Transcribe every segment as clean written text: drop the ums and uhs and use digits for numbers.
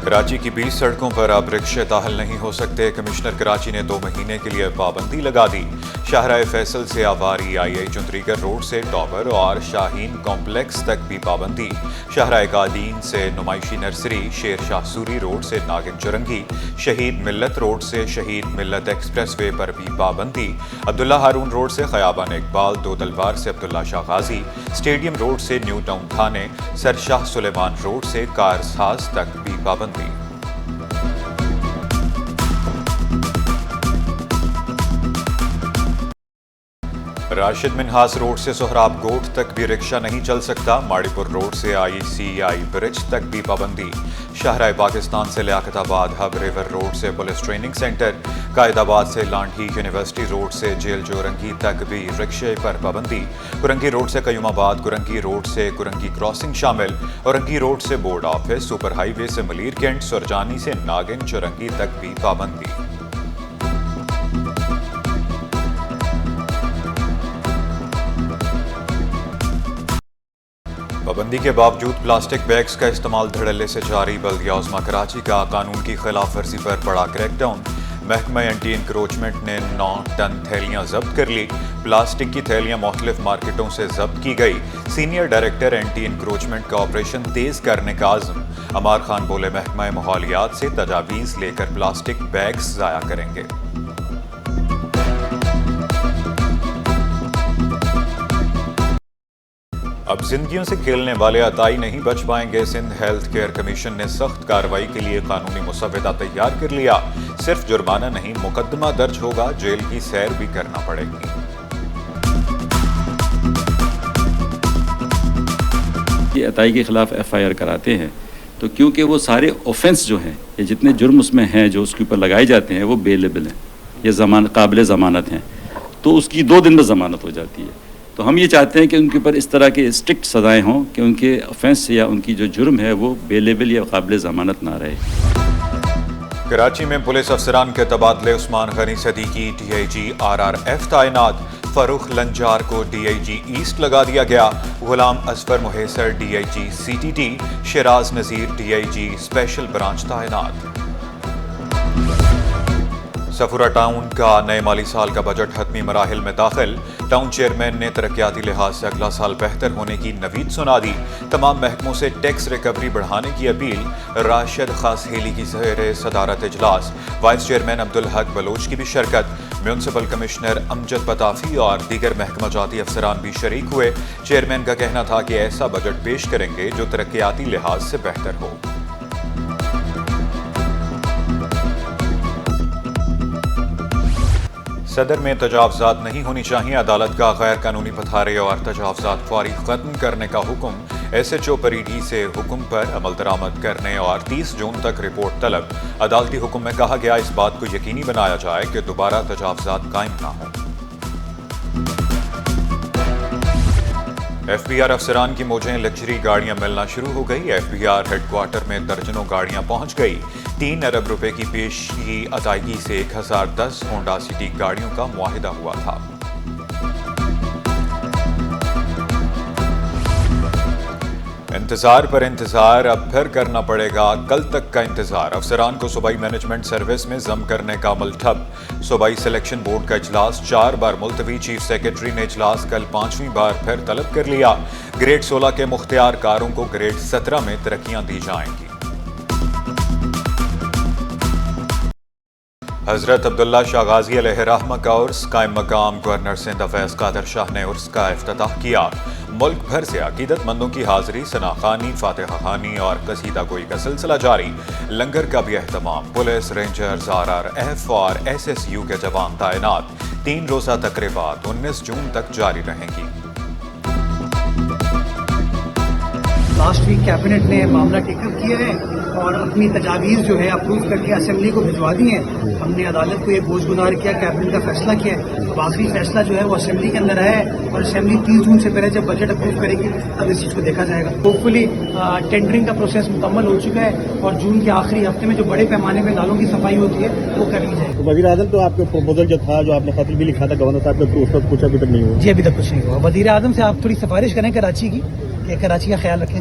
کراچی کی 20 سڑکوں پر اب رکشے داخل نہیں ہو سکتے۔ کمشنر کراچی نے 2 مہینے کے لیے پابندی لگا دی۔ شاہراہ فیصل سے آواری آئی چندریگر روڈ سے ٹاور اور شاہین کمپلیکس تک بھی پابندی۔ شاہراہ قادین سے نمائشی نرسری، شیر شاہ سوری روڈ سے ناگن چرنگی، شہید ملت روڈ سے شہید ملت ایکسپریس وے پر بھی پابندی۔ عبداللہ ہارون روڈ سے خیابان اقبال، دو تلوار سے عبداللہ شاہ غازی، اسٹیڈیم روڈ سے نیو ٹاؤن تھانے، سر شاہ سلیمان روڈ سے کارز ہاؤس تک بھی پابندی۔ راشد منہاس روڈ سے سہراب گوٹ تک بھی رکشہ نہیں چل سکتا۔ ماڑی پور روڈ سے ICI برج تک بھی پابندی۔ شاہراہ پاکستان سے لیاقت آباد ہب ریور روڈ سے پولیس ٹریننگ سینٹر، قائد آباد سے لانڈھی یونیورسٹی روڈ سے جیل جورنگی تک بھی رکشے پر پابندی۔ کرنگی روڈ سے قیوم آباد، کرنگی روڈ سے کرنگی کراسنگ شامل، اورنگی روڈ سے بورڈ آفس، سپر ہائی وے سے ملیر کینٹ، سرجانی سے ناگن چرنگی تک بھی پابندی۔ پابندی کے باوجود پلاسٹک بیگز کا استعمال دھڑلے سے جاری۔ بلدیہ عظمیٰ کراچی کا قانون کی خلاف ورزی پر بڑا کریک ڈاؤن۔ محکمہ اینٹی انکروچمنٹ نے 9 ٹن تھیلیاں ضبط کر لی۔ پلاسٹک کی تھیلیاں مختلف مارکیٹوں سے ضبط کی گئی۔ سینئر ڈائریکٹر اینٹی انکروچمنٹ کا آپریشن تیز کرنے کا عزم۔ عمار خان بولے محکمہ ماحولیات سے تجاویز لے کر پلاسٹک بیگز ضائع کریں گے۔ اب زندگیوں سے کھیلنے والے عطائی نہیں بچ پائیں گے۔ سندھ ہیلتھ کیئر کمیشن نے سخت کارروائی کے لیے قانونی مسودہ تیار کر لیا۔ صرف جرمانہ نہیں، مقدمہ درج ہوگا، جیل کی سیر بھی کرنا پڑے گی۔ یہ عطائی کے خلاف FIR کراتے ہیں تو کیونکہ وہ سارے اوفنس جو ہیں، یہ جتنے جرم اس میں ہیں جو اس کے اوپر لگائے جاتے ہیں وہ بیلیبل ہیں، یہ قابل ضمانت ہیں، تو اس کی 2 دن میں ضمانت ہو جاتی ہے۔ تو ہم یہ چاہتے ہیں کہ ان کے اوپر اس طرح کے اسٹرکٹ سزائیں ہوں کہ ان کے آفینس یا ان کی جو جرم ہے وہ بیلیبل یا قابل ضمانت نہ رہے۔ کراچی میں پولیس افسران کے تبادلے۔ عثمان غنی صدیقی DIG RRF تعینات، فاروق لنجار کو DIG ایسٹ لگا دیا گیا۔ غلام اصفر محیسر DIG CTT، Shiraz Nazir DIG special branch تعینات۔ سفورہ ٹاؤن کا نئے مالی سال کا بجٹ حتمی مراحل میں داخل۔ ٹاؤن چیئرمین نے ترقیاتی لحاظ سے اگلا سال بہتر ہونے کی نوید سنا دی۔ تمام محکموں سے ٹیکس ریکوری بڑھانے کی اپیل۔ راشد خاص ہیلی کی زیر صدارت اجلاس، وائس چیئرمین عبدالحق بلوچ کی بھی شرکت۔ میونسپل کمشنر امجد بطافی اور دیگر محکمہ جاتی افسران بھی شریک ہوئے۔ چیئرمین کا کہنا تھا کہ ایسا بجٹ پیش کریں گے جو ترقیاتی لحاظ سے بہتر ہو۔ صدر میں تجاوزات نہیں ہونی چاہیے۔ عدالت کا غیر قانونی پتھارے اور تجاوزات فوری ختم کرنے کا حکم۔ SHO پریڈی سے حکم پر عمل درآمد کرنے اور 30 جون تک رپورٹ طلب۔ عدالتی حکم میں کہا گیا اس بات کو یقینی بنایا جائے کہ دوبارہ تجاوزات قائم نہ ہوں۔ FBR افسران کی موجیں لگژری گاڑیاں ملنا شروع ہو گئی۔ FBR ہیڈ کوارٹر میں درجنوں گاڑیاں پہنچ گئی۔ 3 ارب روپے کی پیشگی ادائیگی سے 1010 ہونڈا سٹی گاڑیوں کا معاہدہ ہوا تھا۔ انتظار پر انتظار اب پھر کرنا پڑے گا۔ کل تک کا انتظار۔ افسران کو صوبائی مینجمنٹ سروس میں ضم کرنے کا عمل ٹھپ۔ صوبائی سلیکشن بورڈ کا اجلاس 4 بار ملتوی۔ چیف سیکرٹری نے اجلاس کل 5ویں بار پھر طلب کر لیا۔ گریڈ 16 کے مختار کاروں کو گریڈ 17 میں ترقیاں دی جائیں گی۔ حضرت عبداللہ شاہ غازی علیہ رحمہ کا عرس۔ قائم مقام گورنر سندھ فیض قادر شاہ نے عرس کا افتتاح کیا۔ ملک بھر سے عقیدت مندوں کی حاضری، ثنا خوانی، فاتحہ خوانی اور قصیدہ گوئی کا سلسلہ جاری۔ لنگر کا بھی اہتمام۔ پولیس، رینجرز، RRF اور SSU کے جوان تعینات۔ 3 روزہ تقریبات 19 جون تک جاری رہیں گی۔ لاسٹ ویک کیبنٹ نے معاملہ ٹیک اپ کیا ہے اور اپنی تجاویز جو ہے اپروو کر کے اسمبلی کو بھجوا دی ہیں۔ ہم نے عدالت کو یہ بوجھ گزار کیا، کیبنٹ کا فیصلہ کیا ہے۔ اب آخری فیصلہ جو ہے وہ اسمبلی کے اندر ہے اور اسمبلی 30 جون سے پہلے جب بجٹ اپروو کرے گی اب اس چیز کو دیکھا جائے گا۔ ہوپ فلی ٹینڈرنگ کا پروسیس مکمل ہو چکا ہے اور جون کے آخری ہفتے میں جو بڑے پیمانے میں نالوں کی صفائی ہوتی ہے وہ کر لی جائے گی۔ وزیر اعظم تو آپ کے پروپوزل جو تھا، جو آپ نے خط بھی لکھا تھا گورنر صاحب کے، اس وقت کچھ ابھی تک نہیں ہوا؟ جی ابھی تک کچھ نہیں ہوا۔ وزیر اعظم سے آپ تھوڑی سفارش کریں کراچی کی کہ کراچی کا خیال رکھیں۔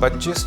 25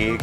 1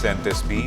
37B,